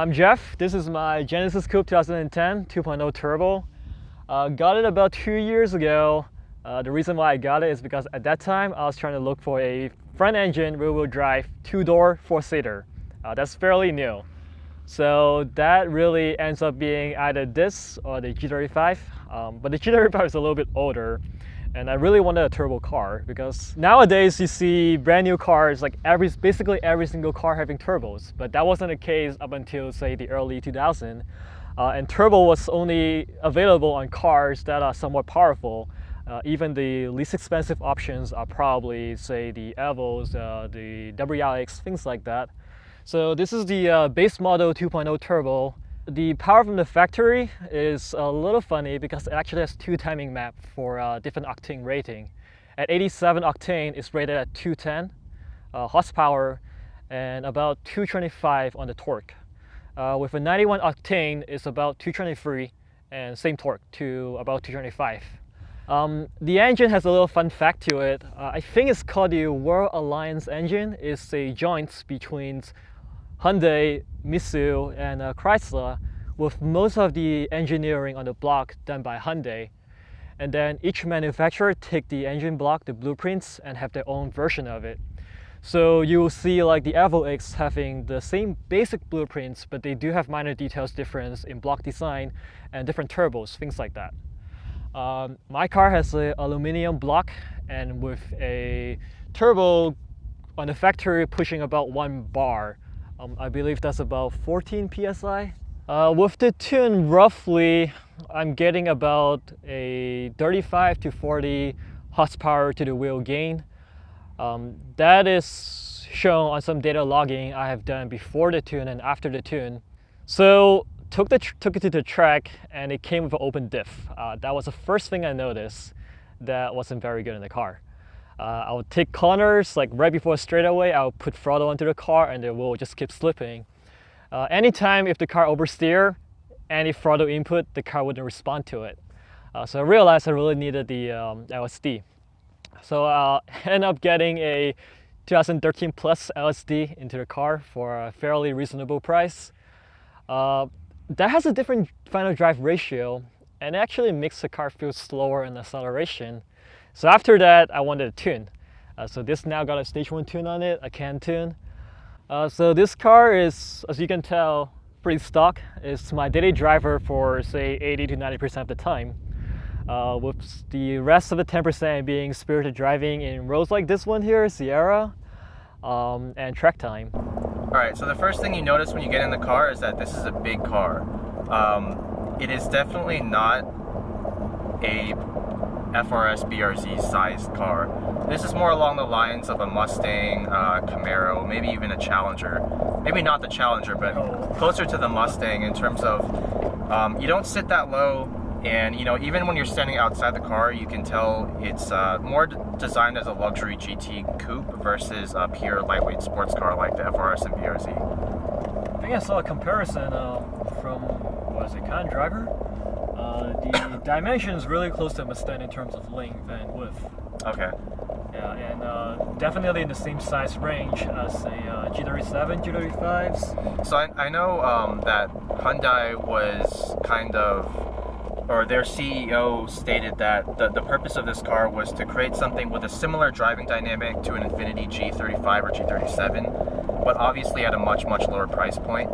I'm Jeff. This is my Genesis Coupe 2010 2.0 Turbo. Got it about 2 years ago. The reason why I got it is because at that time I was trying to look for a front engine rear-wheel drive 2-door 4-seater. That's fairly new. So that really ends up being either this or the G35. But the G35 is a little bit older, and I really wanted a turbo car because nowadays you see brand new cars, like basically every single car having turbos, but that wasn't the case up until say the early 2000s. And turbo was only available on cars that are somewhat powerful. Even the least expensive options are probably say the Evos, the WRX, things like that. So this is the base model 2.0 turbo. The power from the factory is a little funny because it actually has two timing maps for different octane rating. At 87 octane, it's rated at 210 horsepower and about 225 on the torque. With a 91 octane, it's about 223 and same torque to about 225. The engine has a little fun fact to it. I think it's called the World Alliance engine. It's a joint between Hyundai, Mitsubishi, and Chrysler, with most of the engineering on the block done by Hyundai. And then each manufacturer take the engine block, the blueprints, and have their own version of it. So you will see like the Evo X having the same basic blueprints, but they do have minor details difference in block design and different turbos, things like that. My car has an aluminum block and with a turbo on the factory pushing about 1 bar. I believe that's about 14 psi. With the tune, roughly, I'm getting about a 35 to 40 horsepower to the wheel gain. That is shown on some data logging I have done before the tune and after the tune. So took it to the track and it came with an open diff. That was the first thing I noticed that wasn't very good in the car. I would take corners, like right before a straightaway, I would put throttle onto the car and the wheel would just keep slipping. Anytime if the car oversteer, any throttle input, the car wouldn't respond to it. So I realized I really needed the LSD. So I ended up getting a 2013 Plus LSD into the car for a fairly reasonable price. That has a different final drive ratio and it actually makes the car feel slower in acceleration. So after that, I wanted a tune. So this now got a stage 1 tune on it, a can tune. So this car is, as you can tell, pretty stock. It's my daily driver for say 80 to 90% of the time. With the rest of the 10% being spirited driving in roads like this one here, Sierra, and track time. Alright, so the first thing you notice when you get in the car is that this is a big car. It is definitely not a FRS BRZ sized car. This is more along the lines of a Mustang, Camaro, maybe even a Challenger. Maybe not the Challenger, but closer to the Mustang in terms of you don't sit that low, and you know, even when you're standing outside the car, you can tell it's more designed as a luxury GT coupe versus a pure lightweight sports car like the FRS and BRZ. I think I saw a comparison from, what was it, Con Driver? The dimension is really close to a Mustang in terms of length and width. Okay. Yeah, and definitely in the same size range as a G37, G35s. So I know that Hyundai was kind of, or their CEO stated that the purpose of this car was to create something with a similar driving dynamic to an Infiniti G35 or G37, but obviously at a much lower price point.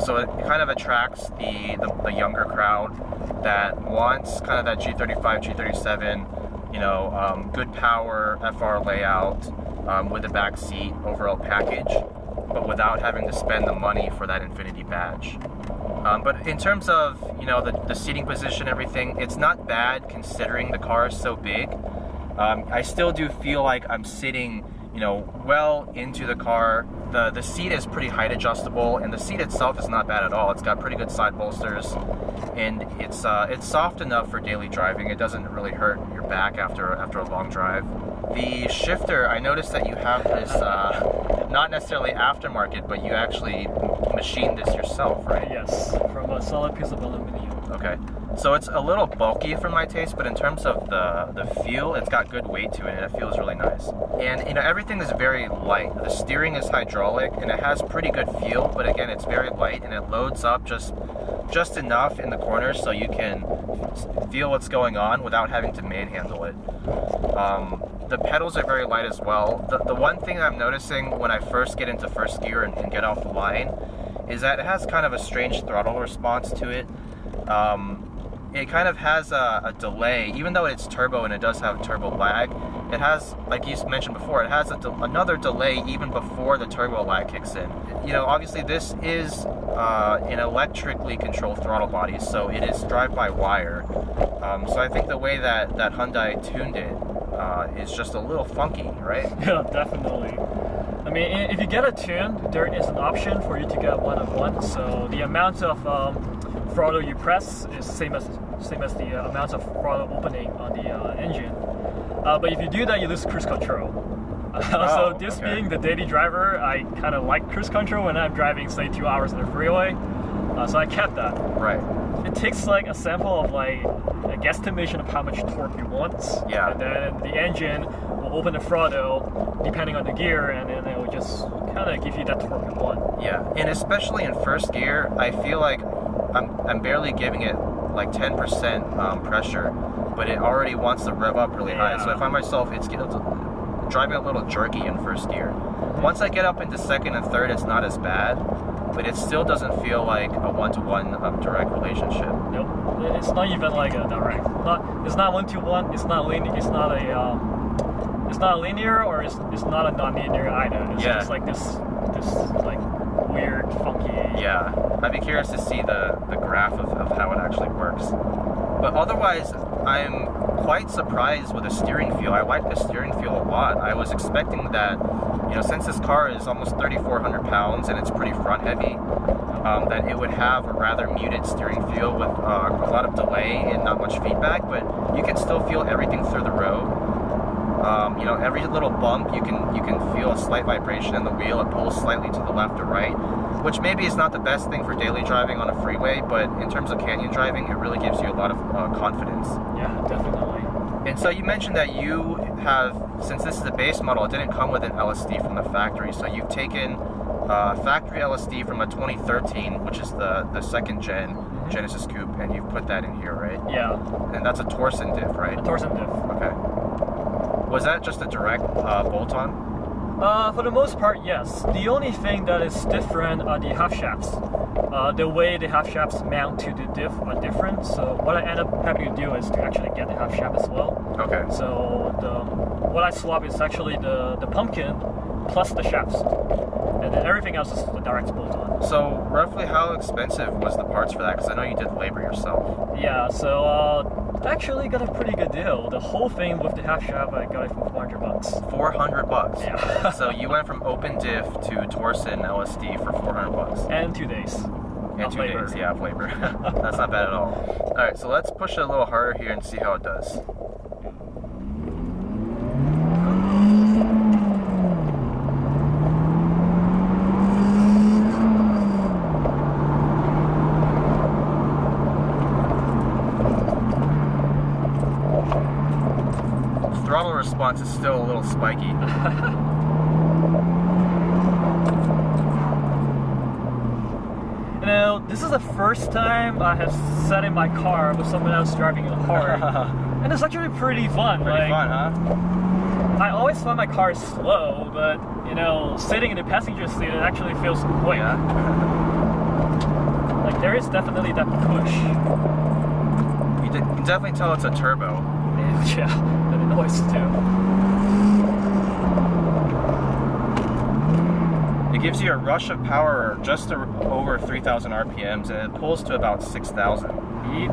So it kind of attracts the younger crowd that wants kind of that G35, G37, you know, good power, FR layout, with a back seat overall package, but without having to spend the money for that Infiniti badge. But in terms of, you know, the seating position, everything, it's not bad considering the car is so big. I still do feel like I'm sitting, you know, well into the car. The seat is pretty height adjustable, and the seat itself is not bad at all. It's got pretty good side bolsters, and it's soft enough for daily driving. It doesn't really hurt your back after a long drive. The shifter, I noticed that you have this, not necessarily aftermarket, but you actually machined this yourself, right? Yes, from a solid piece of aluminum. Okay. So it's a little bulky for my taste, but in terms of the feel, it's got good weight to it, and it feels really nice. And you know, everything is very light. The steering is hydraulic, and it has pretty good feel, but again, it's very light, and it loads up just enough in the corners so you can feel what's going on without having to manhandle it. The pedals are very light as well. The one thing I'm noticing when I first get into first gear and get off the line is that it has kind of a strange throttle response to it. It kind of has a delay, even though it's turbo and it does have turbo lag. It has, like you mentioned before, it has another delay even before the turbo lag kicks in. You know, obviously this is an electrically controlled throttle body, so it is drive-by-wire. So I think the way that Hyundai tuned it is just a little funky, right? Yeah, definitely. I mean, if you get a tune, there is an option for you to get one-on-one. So the amount of throttle you press is same as the amount of throttle opening on the engine. But if you do that, you lose cruise control. So this being the daily driver, I kind of like cruise control when I'm driving, say, 2 hours on the freeway. So I kept that. Right. It takes like a sample of like a guesstimation of how much torque you want. Yeah. And then the engine will open the throttle depending on the gear, and then it will just kind of give you that torque you want. Yeah. And especially in first gear, I feel like I'm barely giving it like 10% pressure, but it already wants to rev up really high. So I find myself driving a little jerky in first gear. Once I get up into second and third, it's not as bad, but it still doesn't feel like a one-to-one direct relationship. Nope, it's not even like a direct. It's not one-to-one. It's not linear. It's not linear, or it's not a non-linear either. It's just like this like weird, funky. Yeah, I'd be curious to see the graph of how it actually works. But otherwise, I'm quite surprised with the steering feel. I like the steering feel a lot. I was expecting that, you know, since this car is almost 3,400 pounds and it's pretty front heavy, that it would have a rather muted steering feel with a lot of delay and not much feedback, but you can still feel everything through the road. You know, every little bump, you can feel a slight vibration in the wheel. It pulls slightly to the left or right, which maybe is not the best thing for daily driving on a freeway, but in terms of canyon driving, it really gives you a lot of confidence. Yeah, definitely. And so you mentioned that you have, since this is a base model, it didn't come with an LSD from the factory, so you've taken factory LSD from a 2013, which is the second gen Genesis Coupe, and you've put that in here, right? Yeah. And that's a Torsen diff, right? A Torsen diff. Okay. Was that just a direct bolt-on? For the most part, yes. The only thing that is different are the half shafts. The way the half shafts mount to the diff are different. So what I end up having to do is to actually get the half shaft as well. Okay. So what I swap is actually the pumpkin plus the shafts, and then everything else is the direct bolt-on. So roughly how expensive was the parts for that? Because I know you did labor yourself. Yeah. So actually got a pretty good deal. The whole thing with the half shaft, I got it for $400. $400. Yeah. So you went from open diff to Torsen LSD for $400. And 2 days. And 2 days, yeah, of labor. That's not bad at all. All right, so let's push it a little harder here and see how it does. Throttle response is still a little spiky. You know, this is the first time I have sat in my car with someone else driving it hard, and it's actually pretty fun. Pretty fun, huh? I always find my car slow, but you know, sitting in the passenger seat, it actually feels quick. Yeah. Like there is definitely that push. You can definitely tell it's a turbo. Yeah, and the noise too. It gives you a rush of power just over 3,000 RPMs, and it pulls to about 6,000. Yep.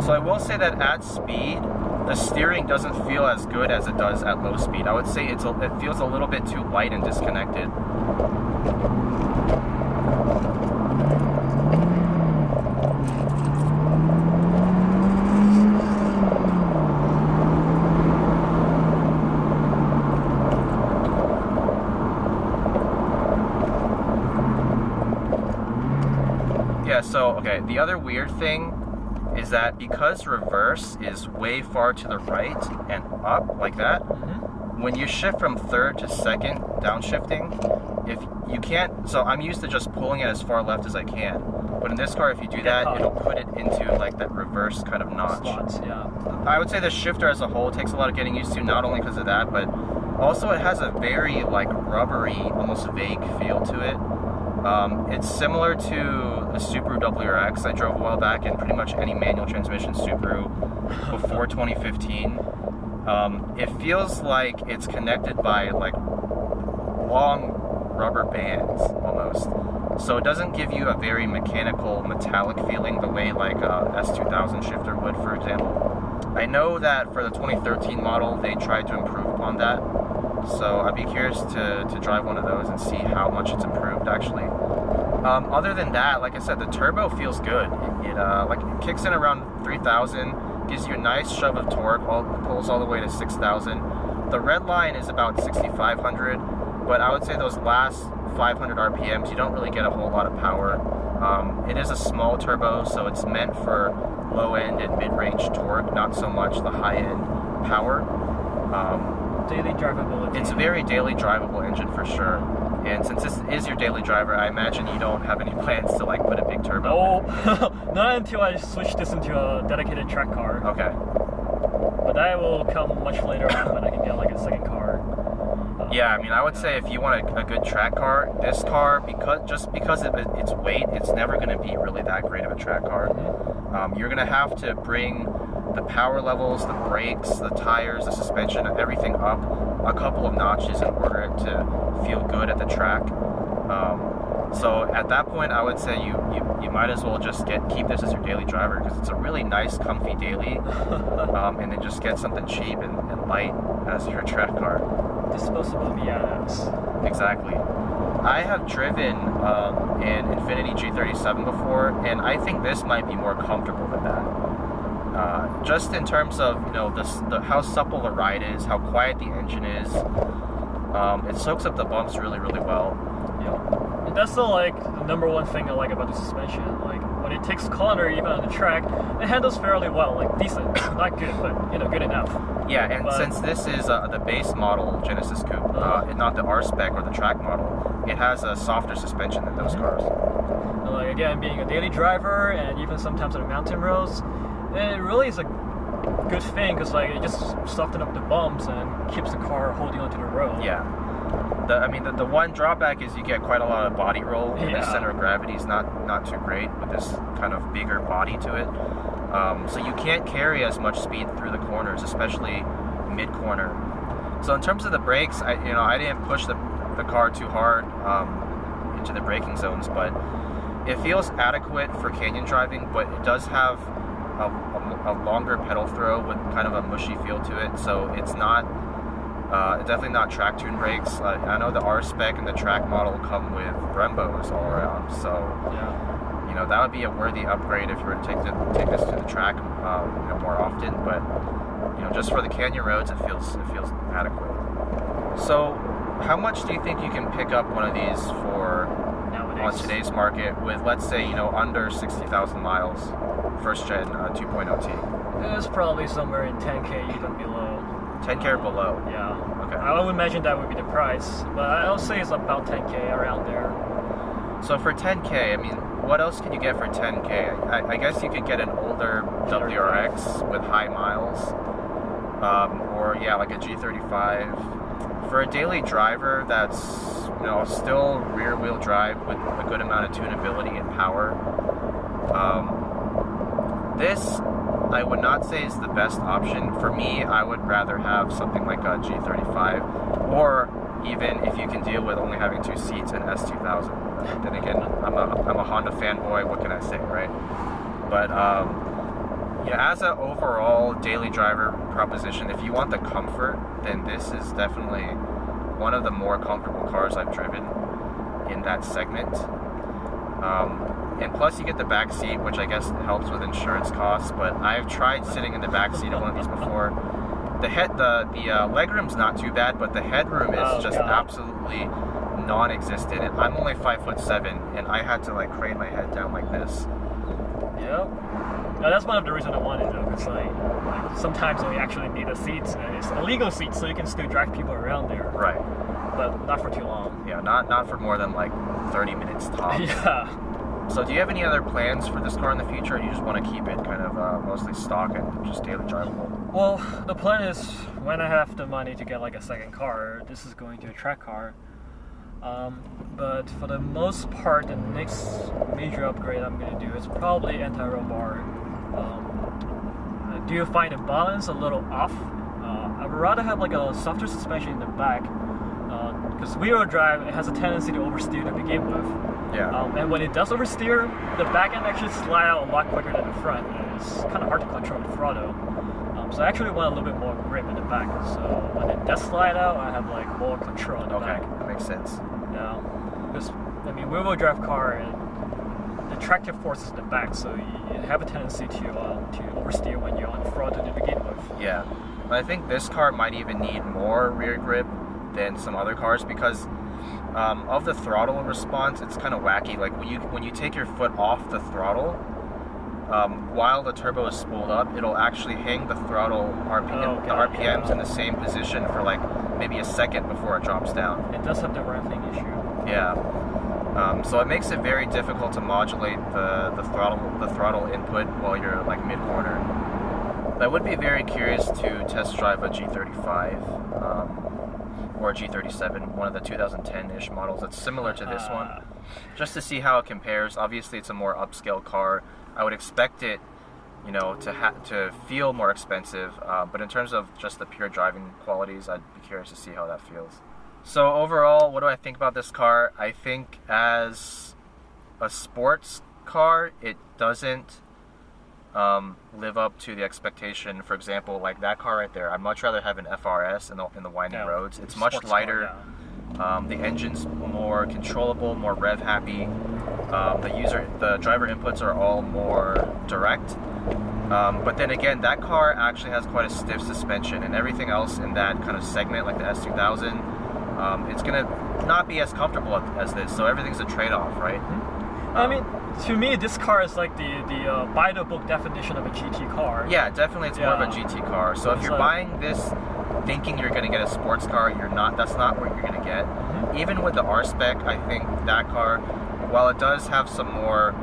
So I will say that at speed, the steering doesn't feel as good as it does at low speed. I would say it feels a little bit too light and disconnected. So, okay, the other weird thing is that because reverse is way far to the right and up like that, when you shift from third to second, downshifting, if you can't, so I'm used to just pulling it as far left as I can. But in this car, if you do that, it'll put it into like that reverse kind of notch. Slots, yeah. I would say the shifter as a whole takes a lot of getting used to, not only because of that, but also it has a very like rubbery, almost vague feel to it. It's similar to the Subaru WRX I drove a while back, and pretty much any manual transmission Subaru before 2015. It feels like it's connected by like long rubber bands almost. So it doesn't give you a very mechanical, metallic feeling the way like a S2000 shifter would, for example. I know that for the 2013 model, they tried to improve upon that. So I'd be curious to drive one of those and see how much it's improved actually. Other than that, like I said, the turbo feels good. It kicks in around 3,000, gives you a nice shove of torque, pulls all the way to 6,000. The red line is about 6,500, but I would say those last 500 RPMs, you don't really get a whole lot of power. It is a small turbo, so it's meant for low-end and mid-range torque, not so much the high-end power. Daily drivability. It's a very daily drivable engine for sure. And since this is your daily driver, I imagine you don't have any plans to like put a big turbo. No, not until I switch this into a dedicated track car. Okay. But that will come much later on when I can get like a second car. Yeah, I mean, I would say if you want a good track car, this car, because of its weight, it's never going to be really that great of a track car. You're going to have to bring the power levels, the brakes, the tires, the suspension, everything up a couple of notches in order to feel good at the track. So at that point, I would say you might as well just keep this as your daily driver, because it's a really nice, comfy daily, and then just get something cheap and light as your track car. Disposable Miatas. Exactly. I have driven an Infiniti G37 before, and I think this might be more comfortable than that. Just in terms of how supple the ride is, how quiet the engine is. It soaks up the bumps really, really well. Yeah. And that's the number one thing I like about the suspension. Like when it takes corner, even on the track, it handles fairly well, like decent, not good, but good enough. Yeah, and since this is the base model Genesis Coupe, not the R spec or the track model, it has a softer suspension than those cars. Like again, being a daily driver and even sometimes on the mountain roads, it really is a good thing because it just softens up the bumps and keeps the car holding onto the road. Yeah. The one drawback is you get quite a lot of body roll. The center of gravity is not too great with this kind of bigger body to it. So you can't carry as much speed through the corners, especially mid-corner. So in terms of the brakes, I didn't push the car too hard into the braking zones, but it feels adequate for canyon driving, but it does have a longer pedal throw with kind of a mushy feel to it, so it's not definitely not track tune brakes. I know the R spec and the track model come with Brembos all around, so that would be a worthy upgrade if you were to take this to the track more often. But just for the canyon roads, it feels adequate. So how much do you think you can pick up one of these for on today's market with, let's say, under 60,000 miles, first gen 2.0 T? It's probably somewhere in 10K, even below. 10K or below? Yeah. Okay. I would imagine that would be the price, but I'll say it's about 10K, around there. So for 10K, I mean, what else can you get for 10K? I guess you could get an older WRX with high miles, or like a G35. For a daily driver that's still rear wheel drive with a good amount of tunability and power, this I would not say is the best option. For me, I would rather have something like a G35, or even if you can deal with only having 2 seats, an S2000. Then again, I'm a Honda fanboy, what can I say, right? But as an overall daily driver proposition, if you want the comfort, then this is definitely one of the more comfortable cars I've driven in that segment. And plus you get the back seat, which I guess helps with insurance costs, but I've tried sitting in the back seat of one of these before. The legroom's not too bad, but the headroom is just absolutely non-existent. And I'm only 5'7", and I had to crane my head down like this. Yep. Now that's one of the reasons I wanted though, because like sometimes we actually need a seat, and it's a legal seat, so you can still drive people around there. Right. But not for too long. Yeah, not for more than like 30 minutes tops. Yeah. So do you have any other plans for this car in the future, or you just want to keep it kind of mostly stock and just daily drivable? Well, the plan is when I have the money to get like a second car, this is going to a track car. But for the most part, the next major upgrade I'm going to do is probably anti-roll bar. I do find the balance a little off. I would rather have like a softer suspension in the back, because wheel drive, it has a tendency to oversteer to begin with. Yeah. And when it does oversteer, the back end actually slide out a lot quicker than the front, and it's kind of hard to control the throttle. So I actually want a little bit more grip in the back, so when it does slide out, I have like more control in the back. Okay, that makes sense. Yeah, because I mean, wheel drive car, and the tractive force is in the back, so you have a tendency to oversteer when you're on the front to begin with. Yeah, I think this car might even need more rear grip than some other cars because of the throttle response. It's kind of wacky. Like when you take your foot off the throttle, while the turbo is spooled up, it'll actually hang the throttle RPMs in the same position for like maybe a second before it drops down. It does have the ramping issue. Yeah. So it makes it very difficult to modulate the throttle input while you're like mid corner. I would be very curious to test drive a G35 or a G37, one of the 2010-ish models that's similar to this one, just to see how it compares. Obviously, it's a more upscale car. I would expect it, you know, to feel more expensive, but in terms of just the pure driving qualities, I'd be curious to see how that feels. So overall, what do I think about this car? I think as a sports car, it doesn't live up to the expectation. For example, like that car right there, I'd much rather have an FRS in the winding roads. It's much lighter. Car, the engine's more controllable, more rev happy. The driver inputs are all more direct. But then again, that car actually has quite a stiff suspension, and everything else in that kind of segment, like the S2000, it's gonna not be as comfortable as this. So everything's a trade-off, right? I mean, to me, this car is like the by the book definition of a GT car. Yeah, definitely, it's more of a GT car. So if you're buying this thinking you're going to get a sports car, you're not. That's not what you're going to get. Even with the R-Spec, I think that car, while it does have some more,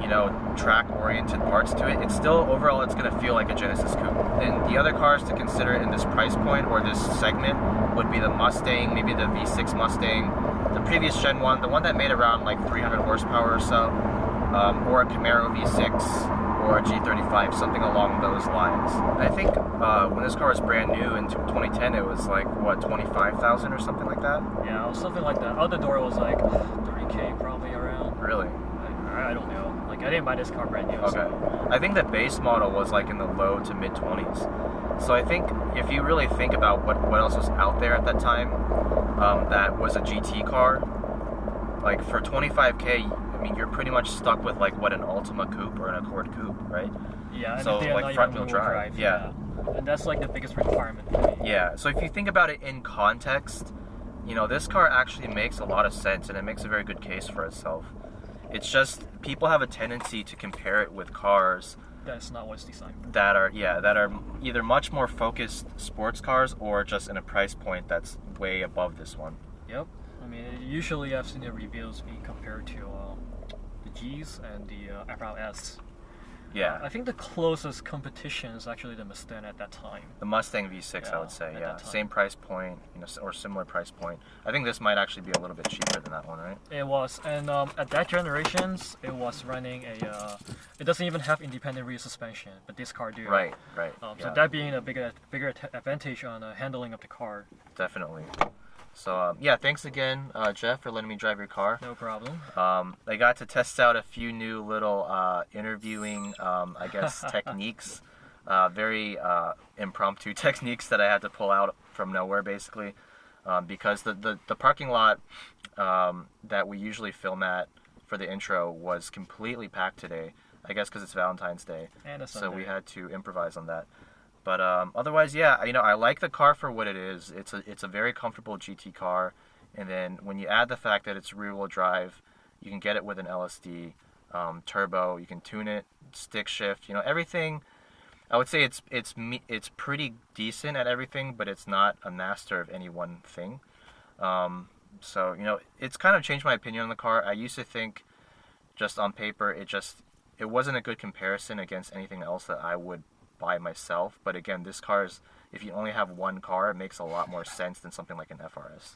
you know, track-oriented parts to it, it's still overall it's going to feel like a Genesis Coupe. And the other cars to consider in this price point or this segment would be the Mustang, maybe the V6 Mustang, the previous Gen 1, the one that made around like 300 horsepower or so, or a Camaro V6 or a G35, something along those lines. I think when this car was brand new in 2010, it was like, what, 25,000 or something like that? Yeah, something like that. Out the door was like 30K probably around. Really? I don't know. Like, I didn't buy this car brand new. Okay. So. I think the base model was like in the low to mid 20s. So I think if you really think about what else was out there at that time, that was a GT car, like for 25K, I mean, you're pretty much stuck with like what, an Altima Coupe or an Accord Coupe, right? Yeah, and so like front wheel drive. Yeah. And that's like the biggest requirement for me. Yeah. So if you think about it in context, you know, this car actually makes a lot of sense, and it makes a very good case for itself. It's just people have a tendency to compare it with cars that's not what's designed for. That are either much more focused sports cars or just in a price point that's way above this one. Yep. I mean, usually I've seen the reviews being compared to the G's and the FRS. Yeah. I think the closest competition is actually the Mustang at that time. The Mustang V6, I would say, yeah. Same price point, you know, or similar price point. I think this might actually be a little bit cheaper than that one, right? It was, and at that generations, it was running a. It doesn't even have independent rear suspension, but this car do. Right. So that being a bigger advantage on the handling of the car. Definitely. So yeah, thanks again, Jeff, for letting me drive your car. No problem. I got to test out a few new little interviewing, I guess, techniques. Very impromptu techniques that I had to pull out from nowhere, basically, because the parking lot that we usually film at for the intro was completely packed today. I guess because it's Valentine's Day, and so we had to improvise on that. But otherwise, yeah, you know, I like the car for what it is. It's a very comfortable GT car, and then when you add the fact that it's rear-wheel drive, you can get it with an LSD turbo. You can tune it stick shift, you know, everything. I would say it's pretty decent at everything, but it's not a master of any one thing. So, you know, it's kind of changed my opinion on the car. I used to think, just on paper, it wasn't a good comparison against anything else that I would buy myself. But again, this car is, if you only have one car, it makes a lot more sense than something like an FRS.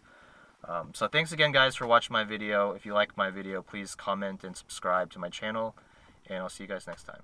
So thanks again, guys, for watching my video. If you like my video, please comment and subscribe to my channel, and I'll see you guys next time.